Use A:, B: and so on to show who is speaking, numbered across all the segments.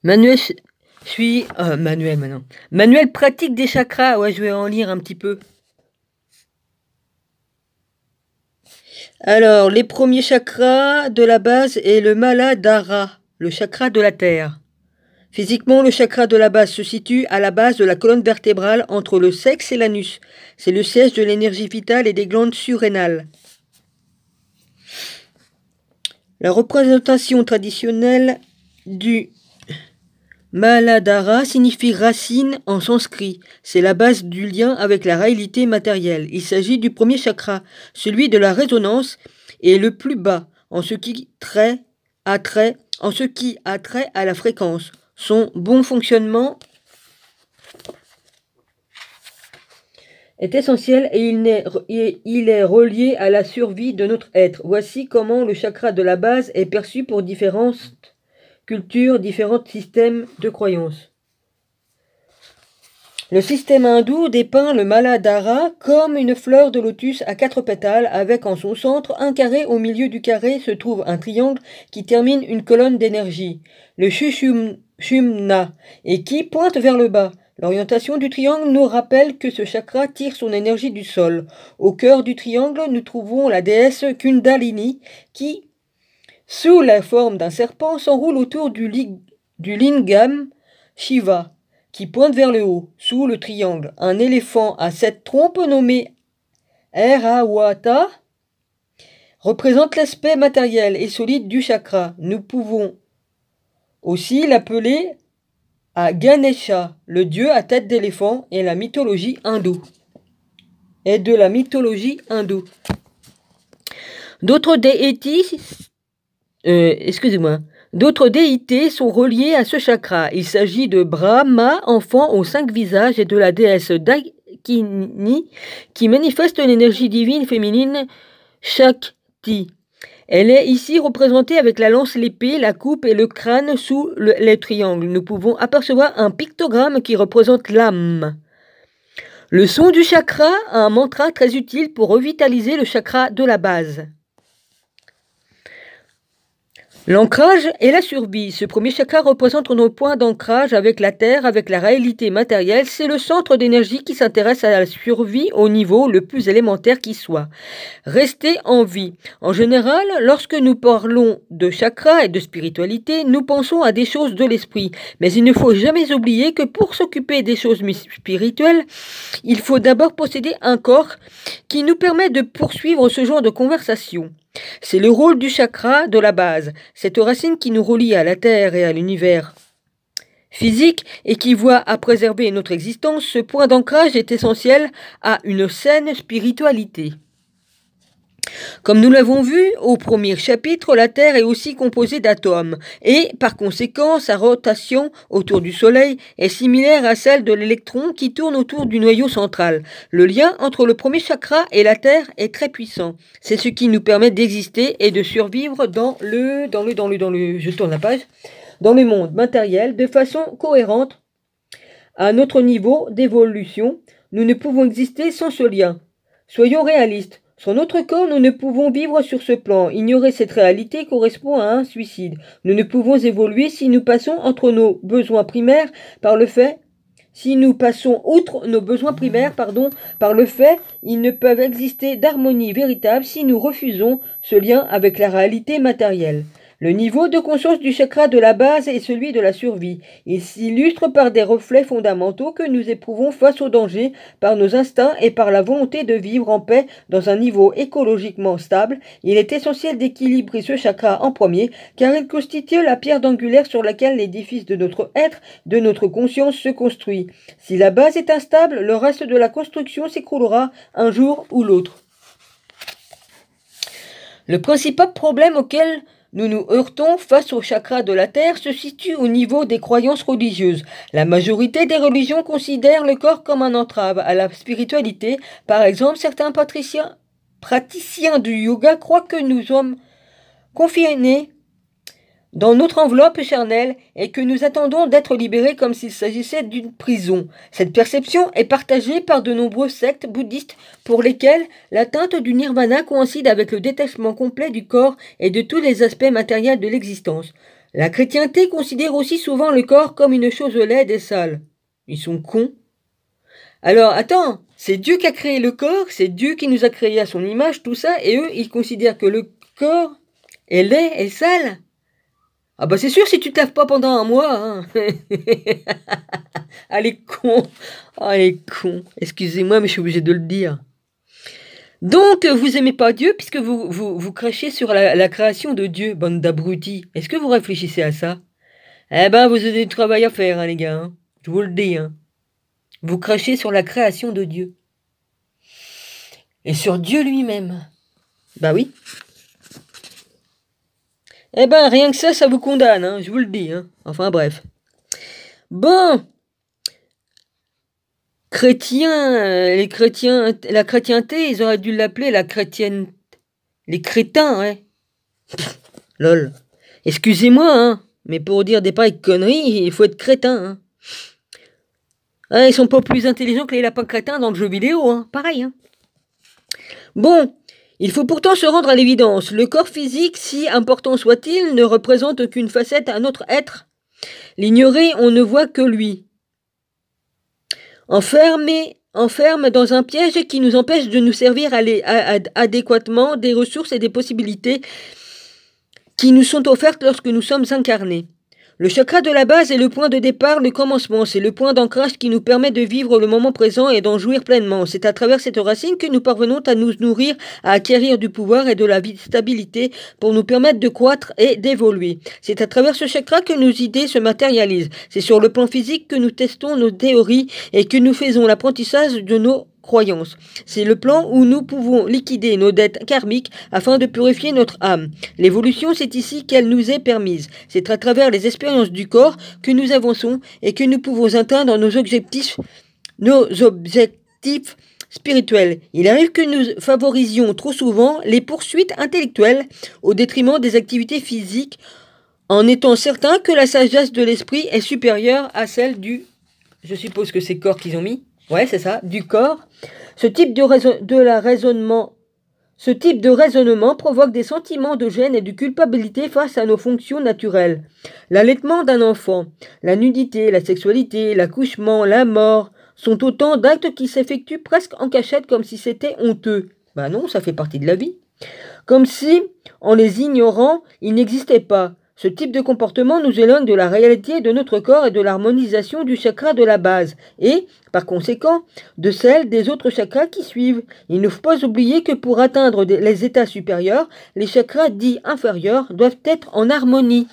A: Manuel, Manuel maintenant. Manuel pratique des chakras. Ouais, je vais en lire un petit peu. Alors, les premiers chakras de la base est le Muladhara, le chakra de la terre. Physiquement, le chakra de la base se situe à la base de la colonne vertébrale entre le sexe et l'anus. C'est le siège de l'énergie vitale et des glandes surrénales. La représentation traditionnelle du Muladhara signifie racine en sanskrit. C'est la base du lien avec la réalité matérielle. Il s'agit du premier chakra, celui de la résonance, et le plus bas, en ce qui a trait à la fréquence. Son bon fonctionnement est essentiel et il est relié à la survie de notre être. Voici comment le chakra de la base est perçu pour différentes cultures, différents systèmes de croyances. Le système hindou dépeint le Muladhara comme une fleur de lotus à 4 pétales avec en son centre un carré. Au milieu du carré se trouve un triangle qui termine une colonne d'énergie, le Sushumna, et qui pointe vers le bas. L'orientation du triangle nous rappelle que ce chakra tire son énergie du sol. Au cœur du triangle, nous trouvons la déesse Kundalini qui, sous la forme d'un serpent, s'enroule autour du lingam Shiva, qui pointe vers le haut, sous le triangle. Un éléphant à 7 trompes nommé Airavata représente l'aspect matériel et solide du chakra. Nous pouvons aussi l'appeler à Ganesha, le dieu à tête d'éléphant et de la mythologie hindoue. D'autres déités sont reliées à ce chakra. Il s'agit de Brahma, enfant aux 5 visages, et de la déesse Dakini, qui manifeste l'énergie divine féminine Shakti. Elle est ici représentée avec la lance, l'épée, la coupe et le crâne sous les triangles. Nous pouvons apercevoir un pictogramme qui représente l'âme. Le son du chakra a un mantra très utile pour revitaliser le chakra de la base. L'ancrage et la survie. Ce premier chakra représente nos points d'ancrage avec la terre, avec la réalité matérielle. C'est le centre d'énergie qui s'intéresse à la survie au niveau le plus élémentaire qui soit. Rester en vie. En général, lorsque nous parlons de chakra et de spiritualité, nous pensons à des choses de l'esprit. Mais il ne faut jamais oublier que pour s'occuper des choses spirituelles, il faut d'abord posséder un corps qui nous permet de poursuivre ce genre de conversation. C'est le rôle du chakra de la base, cette racine qui nous relie à la terre et à l'univers physique et qui voit à préserver notre existence. Ce point d'ancrage est essentiel à une saine spiritualité. Comme nous l'avons vu au premier chapitre, la Terre est aussi composée d'atomes et, par conséquent, sa rotation autour du Soleil est similaire à celle de l'électron qui tourne autour du noyau central. Le lien entre le premier chakra et la Terre est très puissant. C'est ce qui nous permet d'exister et de survivre dans le monde matériel de façon cohérente à notre niveau d'évolution. Nous ne pouvons exister sans ce lien. Soyons réalistes. Sans notre corps, nous ne pouvons vivre sur ce plan. Ignorer cette réalité correspond à un suicide. Nous ne pouvons évoluer si nous passons outre nos besoins primaires par le fait, ils ne peuvent exister d'harmonie véritable si nous refusons ce lien avec la réalité matérielle. Le niveau de conscience du chakra de la base est celui de la survie. Il s'illustre par des reflets fondamentaux que nous éprouvons face au danger, par nos instincts et par la volonté de vivre en paix dans un niveau écologiquement stable. Il est essentiel d'équilibrer ce chakra en premier, car il constitue la pierre angulaire sur laquelle l'édifice de notre être, de notre conscience se construit. Si la base est instable, le reste de la construction s'écroulera un jour ou l'autre. Le principal problème auquel nous nous heurtons face au chakra de la terre se situe au niveau des croyances religieuses. La majorité des religions considèrent le corps comme un entrave à la spiritualité. Par exemple, certains praticiens du yoga croient que nous sommes confinés dans notre enveloppe charnelle et que nous attendons d'être libérés comme s'il s'agissait d'une prison. Cette perception est partagée par de nombreuses sectes bouddhistes pour lesquelles l'atteinte du nirvana coïncide avec le détachement complet du corps et de tous les aspects matériels de l'existence. La chrétienté considère aussi souvent le corps comme une chose laide et sale. Ils sont cons. Alors, attends, c'est Dieu qui a créé le corps, c'est Dieu qui nous a créés à son image, tout ça, et eux, ils considèrent que le corps est laid et sale. Ah bah c'est sûr si tu te laves pas pendant un mois, hein. Ah les cons, ah les cons, excusez-moi mais je suis obligé de le dire. Donc vous aimez pas Dieu puisque vous crachez sur la création de Dieu, bande d'abrutis. Est-ce que vous réfléchissez à ça? Eh ben vous avez du travail à faire hein, les gars, hein. Je vous le dis. Hein. Vous crachez sur la création de Dieu. Et sur Dieu lui-même. Bah oui. Eh ben, rien que ça vous condamne, hein, je vous le dis. Hein. Enfin, bref. Bon. Chrétiens, les chrétiens, la chrétienté, ils auraient dû l'appeler la chrétienne. Les crétins, ouais. Lol. Excusez-moi, hein, mais pour dire des pareilles conneries, il faut être crétin, hein. Ils sont pas plus intelligents que les lapins crétins dans le jeu vidéo, hein. Pareil, hein. Bon. Il faut pourtant se rendre à l'évidence. Le corps physique, si important soit-il, ne représente qu'une facette à notre être. L'ignorer, on ne voit que lui. Enferme dans un piège qui nous empêche de nous servir adéquatement des ressources et des possibilités qui nous sont offertes lorsque nous sommes incarnés. Le chakra de la base est le point de départ, le commencement. C'est le point d'ancrage qui nous permet de vivre le moment présent et d'en jouir pleinement. C'est à travers cette racine que nous parvenons à nous nourrir, à acquérir du pouvoir et de la stabilité pour nous permettre de croître et d'évoluer. C'est à travers ce chakra que nos idées se matérialisent. C'est sur le plan physique que nous testons nos théories et que nous faisons l'apprentissage de nos croyances. C'est le plan où nous pouvons liquider nos dettes karmiques afin de purifier notre âme. L'évolution, c'est ici qu'elle nous est permise. C'est à travers les expériences du corps que nous avançons et que nous pouvons atteindre nos objectifs spirituels. Il arrive que nous favorisions trop souvent les poursuites intellectuelles au détriment des activités physiques en étant certains que la sagesse de l'esprit est supérieure à celle du... Je suppose que c'est corps qu'ils ont mis. Ouais, c'est ça, du corps. Ce type de raisonnement provoque des sentiments de gêne et de culpabilité face à nos fonctions naturelles. L'allaitement d'un enfant, la nudité, la sexualité, l'accouchement, la mort sont autant d'actes qui s'effectuent presque en cachette comme si c'était honteux. Bah non, ça fait partie de la vie. Comme si, en les ignorant, ils n'existaient pas. Ce type de comportement nous éloigne de la réalité de notre corps et de l'harmonisation du chakra de la base, et, par conséquent, de celle des autres chakras qui suivent. Il ne faut pas oublier que pour atteindre les états supérieurs, les chakras dits inférieurs doivent être en harmonie.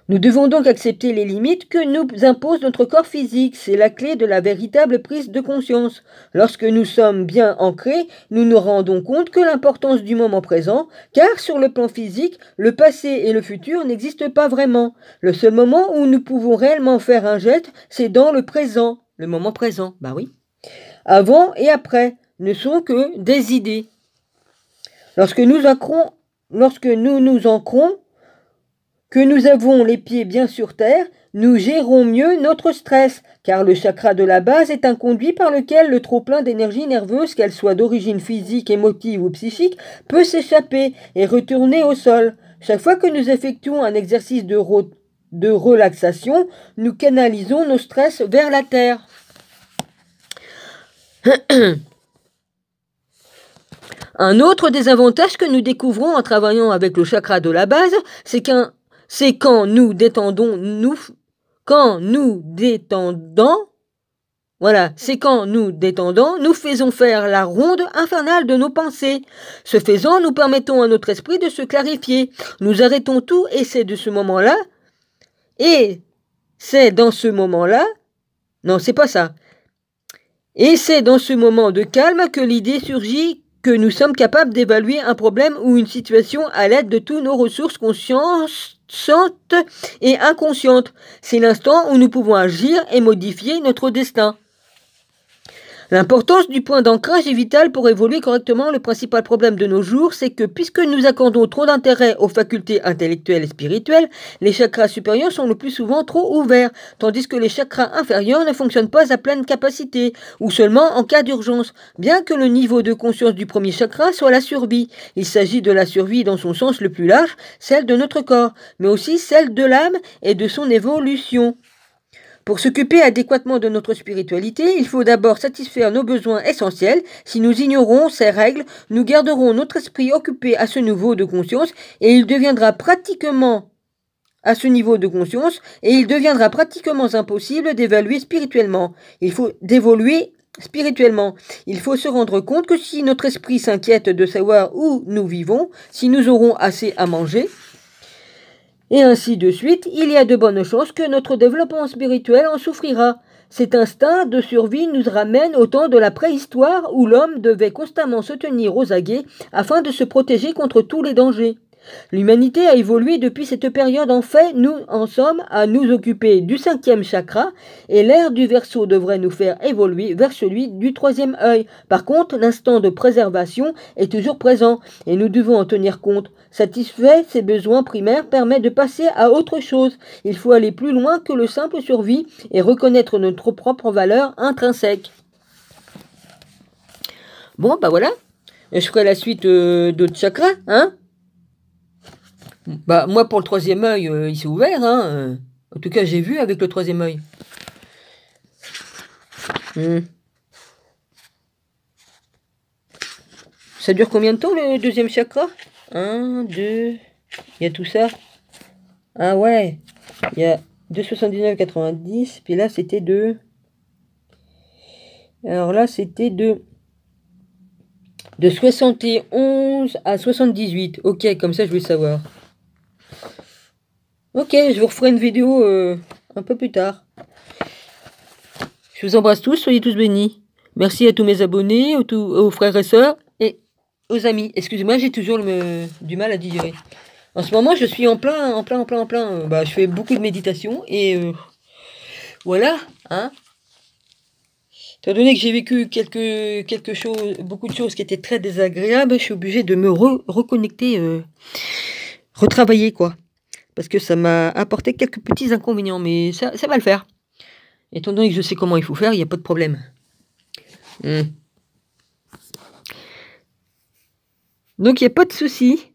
A: Nous devons donc accepter les limites que nous impose notre corps physique. C'est la clé de la véritable prise de conscience. Lorsque nous sommes bien ancrés, nous nous rendons compte que l'importance du moment présent, car sur le plan physique, le passé et le futur n'existent pas vraiment. Le seul moment où nous pouvons réellement faire un geste, c'est dans le présent. Le moment présent, bah oui. Avant et après ne sont que des idées. Lorsque nous nous ancrons, que nous avons les pieds bien sur terre, nous gérons mieux notre stress, car le chakra de la base est un conduit par lequel le trop-plein d'énergie nerveuse, qu'elle soit d'origine physique, émotive ou psychique, peut s'échapper et retourner au sol. Chaque fois que nous effectuons un exercice de relaxation, nous canalisons nos stress vers la terre. Un autre désavantage que nous découvrons en travaillant avec le chakra de la base, c'est quand nous détendons, nous faisons faire la ronde infernale de nos pensées. Ce faisant, nous permettons à notre esprit de se clarifier. Nous arrêtons tout et c'est dans ce moment-là, et c'est dans ce moment de calme que l'idée surgit que nous sommes capables d'évaluer un problème ou une situation à l'aide de toutes nos ressources conscientes et inconscientes. C'est l'instant où nous pouvons agir et modifier notre destin. L'importance du point d'ancrage est vitale pour évoluer correctement. Le principal problème de nos jours, c'est que puisque nous accordons trop d'intérêt aux facultés intellectuelles et spirituelles, les chakras supérieurs sont le plus souvent trop ouverts, tandis que les chakras inférieurs ne fonctionnent pas à pleine capacité, ou seulement en cas d'urgence. Bien que le niveau de conscience du premier chakra soit la survie, il s'agit de la survie dans son sens le plus large, celle de notre corps, mais aussi celle de l'âme et de son évolution. Pour s'occuper adéquatement de notre spiritualité, il faut d'abord satisfaire nos besoins essentiels. Si nous ignorons ces règles, nous garderons notre esprit occupé à ce niveau de conscience et il deviendra pratiquement impossible d'évaluer spirituellement. Il faut d'évoluer spirituellement. Il faut se rendre compte que si notre esprit s'inquiète de savoir où nous vivons, si nous aurons assez à manger, et ainsi de suite, il y a de bonnes chances que notre développement spirituel en souffrira. Cet instinct de survie nous ramène au temps de la préhistoire où l'homme devait constamment se tenir aux aguets afin de se protéger contre tous les dangers. L'humanité a évolué depuis cette période. En fait, nous en sommes à nous occuper du 5e chakra et l'ère du Verseau devrait nous faire évoluer vers celui du 3e œil. Par contre, l'instant de préservation est toujours présent et nous devons en tenir compte. Satisfaire ses besoins primaires permet de passer à autre chose. Il faut aller plus loin que le simple survie et reconnaître notre propre valeur intrinsèque. Bon, bah voilà. Je ferai la suite d'autres chakras, hein. Bah, moi, pour le 3e œil, il s'est ouvert, hein. En tout cas, j'ai vu avec le 3e œil. Ça dure combien de temps, le 2e chakra? 1, 2... Il y a tout ça. Ah ouais. Il y a 2,79,90. Puis là, c'était de... Alors là, c'était de 71 à 78. Ok, comme ça, je vais savoir. Ok, je vous referai une vidéo un peu plus tard. Je vous embrasse tous, soyez tous bénis. Merci à tous mes abonnés, aux frères et sœurs et aux amis. Excusez-moi, j'ai toujours du mal à digérer. En ce moment, je suis en plein. Bah, je fais beaucoup de méditation et voilà, hein. Étant donné que j'ai vécu beaucoup de choses qui étaient très désagréables, je suis obligée de me reconnecter, retravailler, quoi. Parce que ça m'a apporté quelques petits inconvénients, mais ça va le faire. Étant donné que je sais comment il faut faire, il n'y a pas de problème. Donc il n'y a pas de souci.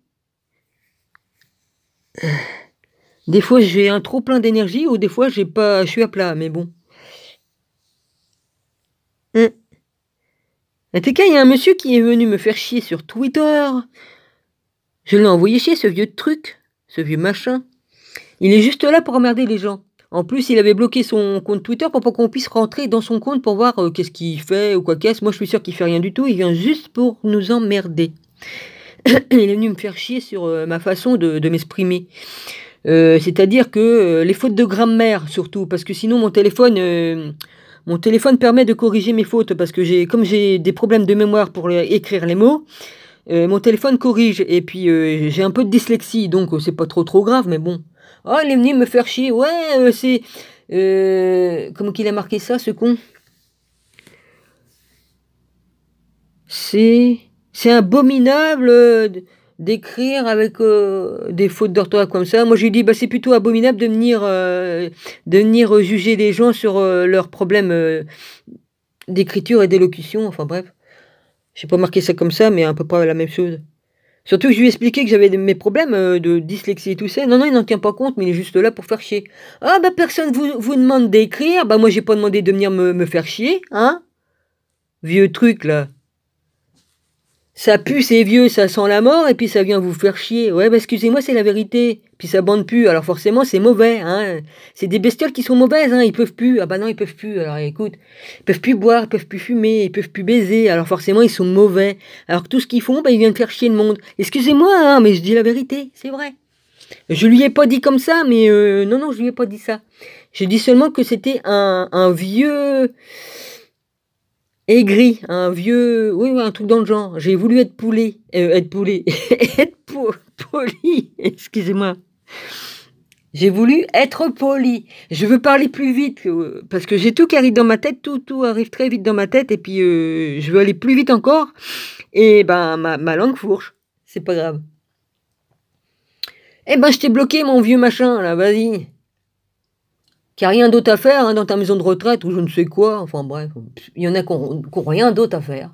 A: Des fois j'ai un trop plein d'énergie, ou des fois je suis à plat, mais bon. En tout cas, il y a un monsieur qui est venu me faire chier sur Twitter. Je l'ai envoyé chier, ce vieux truc, ce vieux machin. Il est juste là pour emmerder les gens. En plus, il avait bloqué son compte Twitter pour pas qu'on puisse rentrer dans son compte pour voir qu'est-ce qu'il fait ou quoi qu'est-ce. Moi, je suis sûr qu'il fait rien du tout. Il vient juste pour nous emmerder. Il est venu me faire chier sur ma façon de m'exprimer. C'est-à-dire que les fautes de grammaire, surtout, parce que sinon mon téléphone permet de corriger mes fautes, parce que comme j'ai des problèmes de mémoire pour écrire les mots, mon téléphone corrige, et puis j'ai un peu de dyslexie, donc c'est pas trop grave, mais bon. Oh, il est venu me faire chier, ouais, c'est... comment qu'il a marqué ça, ce con? C'est abominable d'écrire avec des fautes d'orthographe comme ça. Moi, j'ai dit, bah, c'est plutôt abominable de venir juger les gens sur leurs problèmes d'écriture et d'élocution. Enfin, bref. J'ai pas marqué ça comme ça, mais à peu près la même chose. Surtout que je lui ai expliqué que j'avais mes problèmes de dyslexie et tout ça. Non, il n'en tient pas compte, mais il est juste là pour faire chier. Ah, bah, personne vous demande d'écrire. Bah, moi, j'ai pas demandé de venir me faire chier, hein? Vieux truc, là. Ça pue, c'est vieux, ça sent la mort, et puis ça vient vous faire chier. Ouais, bah excusez-moi, c'est la vérité. Puis ça bande plus, alors forcément c'est mauvais, hein. C'est des bestioles qui sont mauvaises, hein, ils peuvent plus. Ah bah non, ils peuvent plus, alors écoute. Ils peuvent plus boire, ils peuvent plus fumer, ils peuvent plus baiser, alors forcément ils sont mauvais. Alors que tout ce qu'ils font, bah ils viennent faire chier le monde. Excusez-moi, hein, mais je dis la vérité, c'est vrai. Je lui ai pas dit comme ça, mais non, je lui ai pas dit ça. J'ai dit seulement que c'était un vieux... aigri, un vieux... Oui, un truc dans le genre. J'ai voulu être poli, excusez-moi. J'ai voulu être poli. Je veux parler plus vite, parce que j'ai tout qui arrive dans ma tête, tout arrive très vite dans ma tête et puis, je veux aller plus vite encore et ben, ma langue fourche. C'est pas grave. Eh ben, je t'ai bloqué mon vieux machin là, vas-y. Qu'il y a rien d'autre à faire, hein, dans ta maison de retraite ou je ne sais quoi, enfin bref, il y en a qui ont rien d'autre à faire,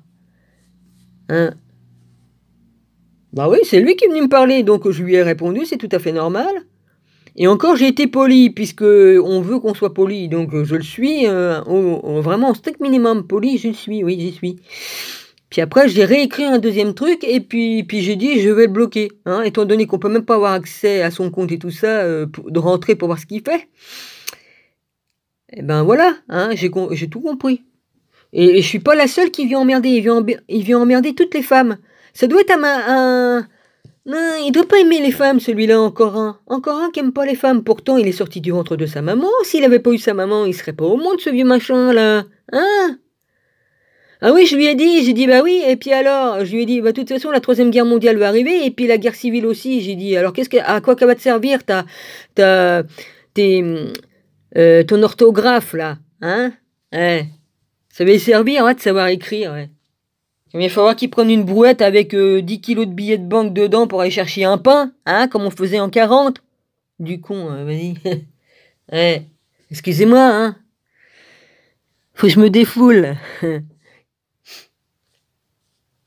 A: hein. Bah oui, c'est lui qui est venu me parler, donc je lui ai répondu, c'est tout à fait normal. Et encore, j'ai été poli, puisque on veut qu'on soit poli, donc je le suis, vraiment au strict minimum poli, je le suis, oui, j'y suis. Puis après, j'ai réécrit un deuxième truc, et puis j'ai dit, je vais le bloquer, hein, étant donné qu'on peut même pas avoir accès à son compte et tout ça, de rentrer pour voir ce qu'il fait. Et ben voilà, hein, j'ai tout compris. Et je suis pas la seule qui vient emmerder, il vient emmerder toutes les femmes. Ça doit être non, il doit pas aimer les femmes, celui-là, encore un. Encore un qui aime pas les femmes. Pourtant, il est sorti du ventre de sa maman. S'il avait pas eu sa maman, il serait pas au monde, ce vieux machin, là. Hein? Ah oui, je lui ai dit, j'ai dit, bah oui, et puis alors, je lui ai dit, bah de toute façon, la troisième guerre mondiale va arriver, et puis la guerre civile aussi, j'ai dit, alors à quoi qu'elle va te servir, ta, tes, ton orthographe, là, hein? Ouais. Ça va lui servir, ouais, de savoir écrire, ouais. Mais il faudra qu'il prenne une brouette avec 10 kilos de billets de banque dedans pour aller chercher un pain, hein, comme on faisait en 40. Du con, vas-y. Ouais. Excusez-moi, hein. Faut que je me défoule.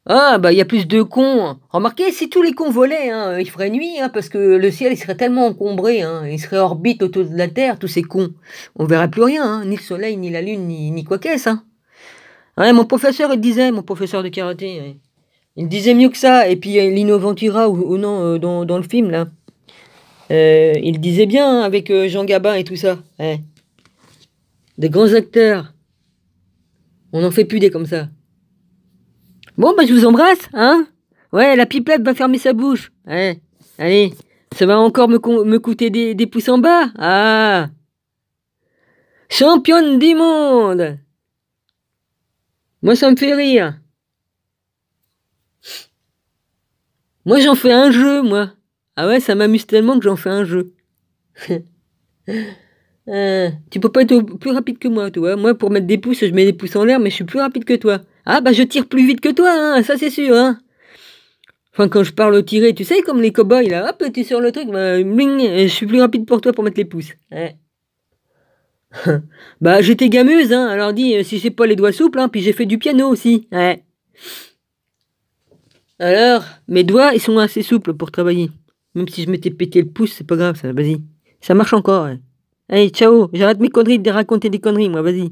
A: Ah, bah, il y a plus de cons. Remarquez, si tous les cons volaient, hein, il ferait nuit, hein, parce que le ciel, il serait tellement encombré, hein, il serait orbite autour de la Terre, tous ces cons. On verrait plus rien, hein, ni le soleil, ni la lune, ni quoi qu'est-ce, hein. Ouais, mon professeur, il disait, mon professeur de karaté, ouais. Il disait mieux que ça, et puis Lino Ventura, ou non, dans le film, là. Il disait bien, hein, avec Jean Gabin et tout ça. Ouais. Des grands acteurs. On n'en fait plus des comme ça. Bon, bah je vous embrasse, hein. Ouais, la pipelette va fermer sa bouche. Ouais, allez, ça va encore me coûter des pouces en bas. Ah, championne du monde. Moi, ça me fait rire. Moi, j'en fais un jeu, moi. Ah ouais, ça m'amuse tellement que j'en fais un jeu. Tu peux pas être plus rapide que moi, toi. Moi, pour mettre des pouces, je mets des pouces en l'air, mais je suis plus rapide que toi. Ah, bah je tire plus vite que toi, hein, ça c'est sûr, hein. Enfin, quand je parle au tiré, tu sais, comme les cow-boys, là, hop, t'es sur le truc, bah, bling, je suis plus rapide pour toi pour mettre les pouces. Ouais. Bah, j'étais gameuse, hein, alors dis, si j'ai pas les doigts souples, hein, puis j'ai fait du piano aussi, ouais. Alors, mes doigts, ils sont assez souples pour travailler. Même si je m'étais pété le pouce, c'est pas grave, ça, vas-y. Ça marche encore, ouais. Allez, ciao, j'arrête mes conneries de raconter des conneries, moi, vas-y.